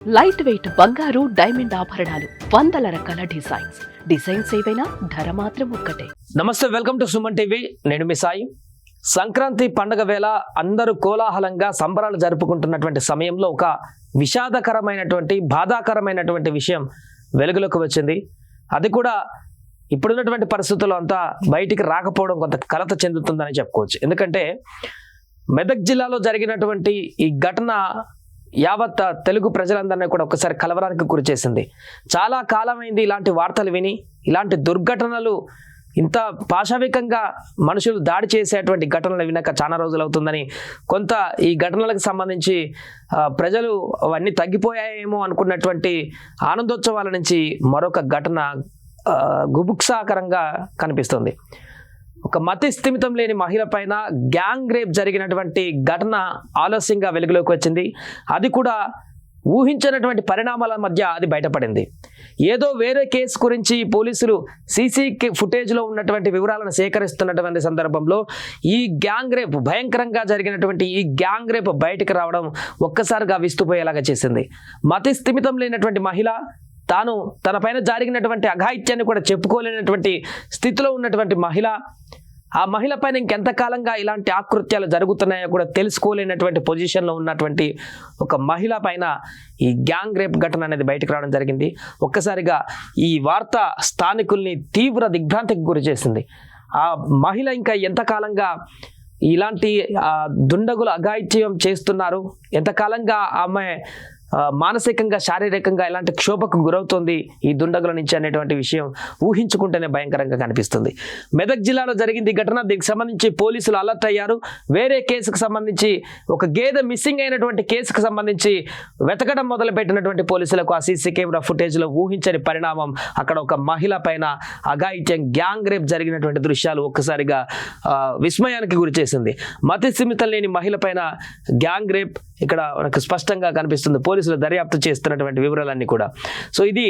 Light weight బంగారు diamond ఆభరణాలు, వందల రకాల డిజైన్స్ ఏవైనా ధర మాత్రం ఒక్కటే. నమస్తే, వెల్కమ్ టు సుమన్ టీవీ. నేను మీ సాయి. సంక్రాంతి పండుగ వేళ అందరూ కోలాహలంగా సంబరాలు జరుపుకుంటున్నటువంటి సమయంలో ఒక విషాదకరమైనటువంటి బాధాకరమైనటువంటి విషయం వెలుగులోకి వచ్చింది. అది కూడా ఇప్పుడున్నటువంటి పరిస్థితుల్లో అంతా బయటికి రాకపోవడం కొంత కలత చెందుతుందని చెప్పుకోవచ్చు. ఎందుకంటే మెదక్ జిల్లాలో జరిగినటువంటి ఈ ఘటన యావత్ తెలుగు ప్రజలందరినీ కూడా ఒకసారి కలవరానికి గురి చేసింది. చాలా కాలమైంది ఇలాంటి వార్తలు విని. ఇలాంటి దుర్ఘటనలు ఇంత పాశవికంగా మనుషులు దాడి చేసేటువంటి ఘటనలు వినక చాలా రోజులు అవుతుందని, కొంత ఈ ఘటనలకు సంబంధించి ప్రజలు అవన్నీ తగ్గిపోయాయేమో అనుకున్నటువంటి ఆనందోత్సవాల నుంచి మరొక ఘటన గుబుక్సాకరంగా కనిపిస్తుంది. ఒక మతి స్థిమితం లేని మహిళ పైన గ్యాంగ్ రేప్ జరిగినటువంటి ఘటన ఆలస్యంగా వెలుగులోకి వచ్చింది. అది కూడా ఊహించినటువంటి పరిణామాల మధ్య అది బయటపడింది. ఏదో వేరే కేసు గురించి పోలీసులు సీసీ ఫుటేజ్లో ఉన్నటువంటి వివరాలను సేకరిస్తున్నటువంటి సందర్భంలో ఈ గ్యాంగ్ రేప్, భయంకరంగా జరిగినటువంటి ఈ గ్యాంగ్ రేప్ బయటకు రావడం ఒక్కసారిగా విస్తుపోయేలాగా చేసింది. మతి స్థిమితం లేనటువంటి మహిళ తాను తన పైన జరిగినటువంటి అఘాయిత్యాన్ని కూడా చెప్పుకోలేనటువంటి స్థితిలో ఉన్నటువంటి మహిళ, ఆ మహిళ పైన ఇంకెంతకాలంగా ఇలాంటి ఆకృత్యాలు జరుగుతున్నాయో కూడా తెలుసుకోలేనటువంటి పొజిషన్లో ఉన్నటువంటి ఒక మహిళ పైన ఈ గ్యాంగ్ రేప్ ఘటన అనేది బయటకు రావడం జరిగింది. ఒక్కసారిగా ఈ వార్త స్థానికుల్ని తీవ్ర దిగ్భ్రాంతికి గురి చేసింది. ఆ మహిళ ఇంకా ఎంతకాలంగా ఇలాంటి దుండగులు అఘాయిత్యం చేస్తున్నారు, ఎంతకాలంగా ఆమె మానసికంగా శారీరకంగా ఎలాంటి క్షోభకు గురవుతుంది ఈ దుండగుల నుంచి అనేటువంటి విషయం ఊహించుకుంటేనే భయంకరంగా కనిపిస్తుంది. మెదక్ జిల్లాలో జరిగింది ఈ ఘటన. దీనికి సంబంధించి పోలీసులు అలర్ట్ అయ్యారు. వేరే కేసుకు సంబంధించి, ఒక గేదె మిస్సింగ్ అయినటువంటి కేసుకు సంబంధించి వెతకడం మొదలుపెట్టినటువంటి పోలీసులకు ఆ సీసీ కెమెరా ఫుటేజ్లో ఊహించని పరిణామం, అక్కడ ఒక మహిళ పైన అఘాయిత్యం, గ్యాంగ్ రేప్ జరిగినటువంటి దృశ్యాలు ఒక్కసారిగా విస్మయానికి గురి చేసింది. మతి స్థిమితం లేని మహిళ పైన గ్యాంగ్ రేప్ ఇక్కడ మనకు స్పష్టంగా కనిపిస్తుంది. పోలీసులు దర్యాప్తు చేస్తున్నటువంటి వివరాలన్నీ కూడా. సో ఇది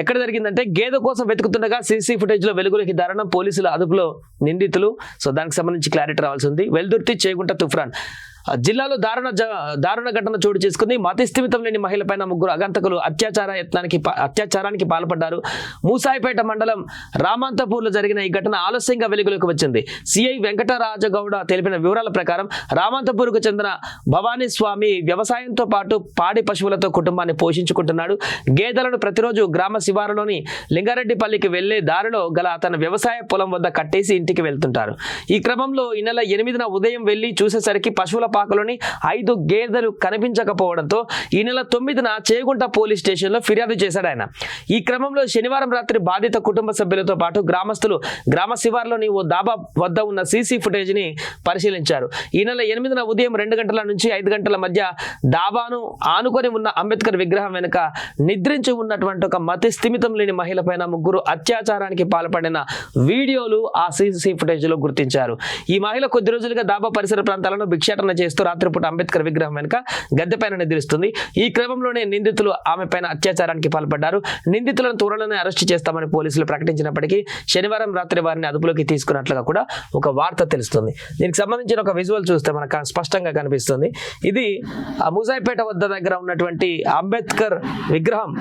ఎక్కడ జరిగిందంటే, గేదె కోసం వెతుకుతుండగా సీసీ ఫుటేజ్లో వెలుగులోకి దారుణం, పోలీసుల అదుపులో నిందితులు. సో దానికి సంబంధించి క్లారిటీ రావాల్సి ఉంది. వెల్దుర్తి, చేగుంట, తుఫ్రాన్ జిల్లాలో దారుణ ఘటన చోటు చేసుకుంది. మతి స్థిమితం లేని మహిళపైన ముగ్గురు అగంతకులు అత్యాచారానికి పాల్పడ్డారు. మూసాయిపేట మండలం రామంతపూర్లో జరిగిన ఈ ఘటన ఆలస్యంగా వెలుగులోకి వచ్చింది. సిఐ వెంకటరాజగౌడ తెలిపిన వివరాల ప్రకారం రామంతపూర్కు చెందిన భవానీ స్వామి వ్యవసాయంతో పాటు పాడి పశువులతో కుటుంబాన్ని పోషించుకుంటున్నాడు. గేదెలను ప్రతిరోజు గ్రామ శివారులోని లింగారెడ్డిపల్లికి వెళ్లే దారిలో గల తన వ్యవసాయ పొలం వద్ద కట్టేసి ఇంటికి వెళ్తుంటారు. ఈ క్రమంలో ఈ నెల 8న ఉదయం వెళ్లి చూసేసరికి పశువుల పాకలోని 5 గేదెలు కనిపించకపోవడంతో ఈ నెల 9న చేగుంట పోలీస్ స్టేషన్లో ఫిర్యాదు చేశాడు ఆయన. ఈ క్రమంలో శనివారం రాత్రి బాధిత కుటుంబ సభ్యులతో పాటు గ్రామస్తులు గ్రామ శివార్లోని ఓ దాబా వద్ద ఉన్న సీసీ ఫుటేజ్ ని పరిశీలించారు. ఈ నెల 8న ఉదయం 2 గంటల నుంచి 5 గంటల మధ్య డాబాను ఆనుకొని ఉన్న అంబేద్కర్ విగ్రహం వెనుక నిద్రించి ఉన్నటువంటి ఒక మతి స్థిమితం లేని మహిళ పైన ముగ్గురు అత్యాచారానికి పాల్పడిన వీడియోలు ఆ సీసీ ఫుటేజ్ లో గుర్తించారు. ఈ మహిళ కొద్ది రోజులుగా దాబా పరిసర ప్రాంతాలను భిక్షాటన చేస్తూ రాత్రిపూట అంబేద్కర్ విగ్రహం వెనుక గద్దె పైన నిద్రిస్తుంది. ఈ క్రమంలోనే నిందితులు ఆమె పైన అత్యాచారానికి పాల్పడ్డారు. నిందితులను త్వరలోనే అరెస్ట్ చేస్తామని పోలీసులు ప్రకటించినప్పటికీ శనివారం రాత్రి వారిని అదుపులోకి తీసుకున్నట్లుగా కూడా ఒక వార్త తెలుస్తుంది. దీనికి సంబంధించిన ఒక విజువల్ చూస్తే మనకు స్పష్టంగా కనిపిస్తుంది. ఇది మూసాయిపేట వద్ద దగ్గర ఉన్నటువంటి అంబేద్కర్ విగ్రహం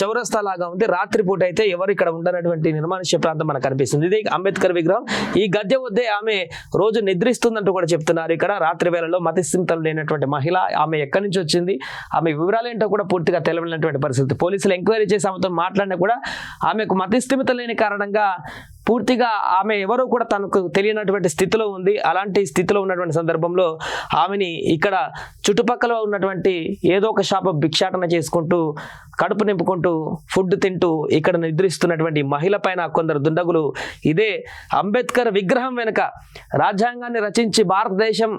చౌరస్తా లాగా ఉంది. రాత్రిపూట అయితే ఎవరు ఇక్కడ ఉండనటువంటి నిర్మానుష్య ప్రాంతం మనకు కనిపిస్తుంది. ఇది అంబేద్కర్ విగ్రహం. ఈ గద్దె వద్దే ఆమె రోజు నిద్రిస్తుందంటూ కూడా చెప్తున్నారు. ఇక్కడ రాత్రి వేళలో మతి స్థిమితం లేనటువంటి మహిళ, ఆమె ఎక్కడి నుంచి వచ్చింది, ఆమె వివరాలు ఏంటో కూడా పూర్తిగా తెలియనటువంటి పరిస్థితి. పోలీసులు ఎంక్వైరీ చేసి ఆమెతో మాట్లాడినా కూడా ఆమెకు మతి స్థిమితం లేని కారణంగా పూర్తిగా ఆమె ఎవరో కూడా తనకు తెలియనటువంటి స్థితిలో ఉంది. అలాంటి స్థితిలో ఉన్నటువంటి సందర్భంలో ఆమెని ఇక్కడ చుట్టుపక్కల ఉన్నటువంటి ఏదో ఒక షాప్ భిక్షాటన చేసుకుంటూ, కడుపు నింపుకుంటూ, ఫుడ్ తింటూ ఇక్కడ నిద్రిస్తున్నటువంటి మహిళ పైన కొందరు దుండగులు ఇదే అంబేద్కర్ విగ్రహం వెనుక రాజ్యాంగాన్ని రచించి భారతదేశం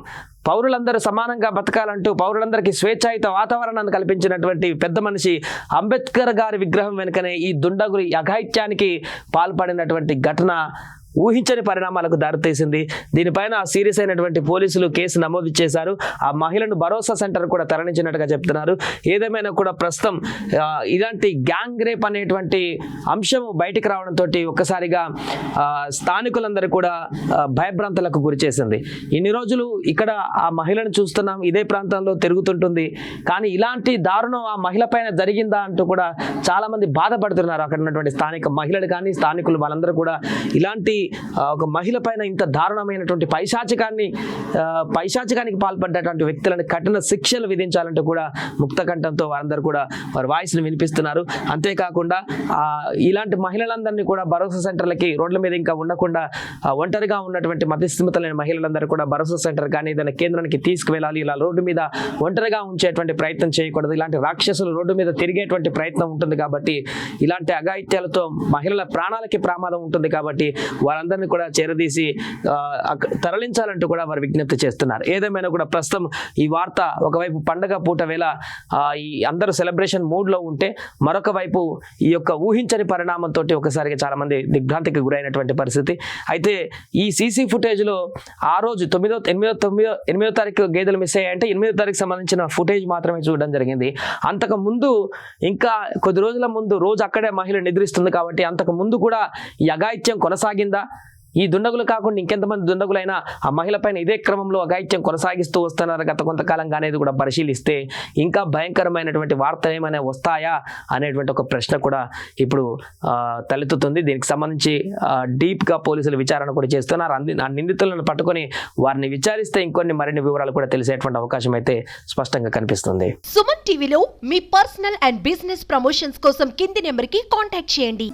పౌరులందరూ సమానంగా బతకాలంటూ పౌరులందరికీ స్వేచ్ఛాయుత వాతావరణాన్ని కల్పించినటువంటి పెద్ద మనిషి అంబేద్కర్ గారి విగ్రహం వెనుకనే ఈ దుండగులు అఘాయిత్యానికి పాల్పడినటువంటి ఘటన ఊహించని పరిణామాలకు దారితీసింది. దీనిపైన సీరియస్ అయినటువంటి పోలీసులు కేసు నమోదు చేశారు. ఆ మహిళను భరోసా సెంటర్ కూడా తరలించినట్టుగా చెప్తున్నారు. ఏదేమైనా కూడా ప్రస్తుతం ఇలాంటి గ్యాంగ్ రేప్ అనేటువంటి అంశం బయటికి రావడంతో ఒక్కసారిగా స్థానికులందరూ కూడా భయభ్రాంతులకు గురి చేసింది. ఇన్ని రోజులు ఇక్కడ ఆ మహిళను చూస్తున్నాం, ఇదే ప్రాంతంలో తిరుగుతుంటుంది, కానీ ఇలాంటి దారుణం ఆ మహిళ పైన జరిగిందా అంటూ కూడా చాలా మంది బాధపడుతున్నారు. అక్కడ ఉన్నటువంటి స్థానిక మహిళలు కానీ స్థానికులు వాళ్ళందరూ కూడా ఇలాంటి ఒక మహిళ పైన ఇంత దారుణమైనటువంటి పైశాచికానికి పాల్పడ్డటువంటి వ్యక్తులను కఠిన శిక్షలు విధించాలంటూ కూడా ముక్తకంఠంతో వారందరూ కూడా వారి వాయిస్ని వినిపిస్తున్నారు. అంతేకాకుండా ఇలాంటి మహిళలందరినీ కూడా భరోసా సెంటర్లకి రోడ్ల మీద ఇంకా ఉండకుండా ఒంటరిగా ఉన్నటువంటి మధ్యస్థితులైన మహిళలందరూ కూడా భరోసా సెంటర్ కానీ ఏదైనా కేంద్రానికి తీసుకువెళ్ళాలి, ఇలా రోడ్డు మీద ఒంటరిగా ఉంచేటువంటి ప్రయత్నం చేయకూడదు. ఇలాంటి రాక్షసులు రోడ్డు మీద తిరిగేటువంటి ప్రయత్నం ఉంటుంది కాబట్టి, ఇలాంటి అఘాయిత్యాలతో మహిళల ప్రాణాలకి ప్రమాదం ఉంటుంది కాబట్టి వారందరినీ కూడా చేరదీసి తరలించాలంటూ కూడా వారు విజ్ఞప్తి చేస్తున్నారు. ఏదేమైనా కూడా ప్రస్తుతం ఈ వార్త ఒకవైపు పండగ పూట వేళ ఈ అందరూ సెలబ్రేషన్ మూడ్లో ఉంటే, మరొక వైపు ఈ యొక్క ఊహించని పరిణామంతో ఒకసారిగా చాలా మంది దిగ్భ్రాంతికి గురైనటువంటి పరిస్థితి. అయితే ఈ సీసీ ఫుటేజ్లో ఆ రోజు 8వ తారీఖు గేదెలు మిస్ అయ్యాయంటే 8వ తారీఖు సంబంధించిన ఫుటేజ్ మాత్రమే చూడడం జరిగింది. అంతకు ముందు ఇంకా కొద్ది రోజుల ముందు రోజు అక్కడే మహిళ నిద్రిస్తుంది కాబట్టి అంతకు ముందు కూడా ఈ అఘాయిత్యం కొనసాగిందా, ఈ దుండగులు కాకుండా ఇంకెంతమంది దుండగులైనా ఆ మహిళ పైన ఇదే క్రమంలో అఘాయిత్యం కొనసాగిస్తూ వస్తున్నారు గత కొంతకాలంగా అనేది కూడా పరిశీలిస్తే ఇంకా భయంకరమైనటువంటి వార్తలు ఏమైనా వస్తాయా అనేటువంటి ఒక ప్రశ్న కూడా ఇప్పుడు తలెత్తుతుంది. దీనికి సంబంధించి డీప్గా పోలీసులు విచారణ కూడా చేస్తున్నారు. ఆ నిందితులను పట్టుకొని వారిని విచారిస్తే మరిన్ని వివరాలు కూడా తెలిసేటువంటి అవకాశం అయితే స్పష్టంగా కనిపిస్తుంది. సుమన్ టీవీలో మీ పర్సనల్ అండ్ బిజినెస్ ప్రమోషన్స్ కోసం కింది నెంబర్కి కాంటాక్ట్ చేయండి.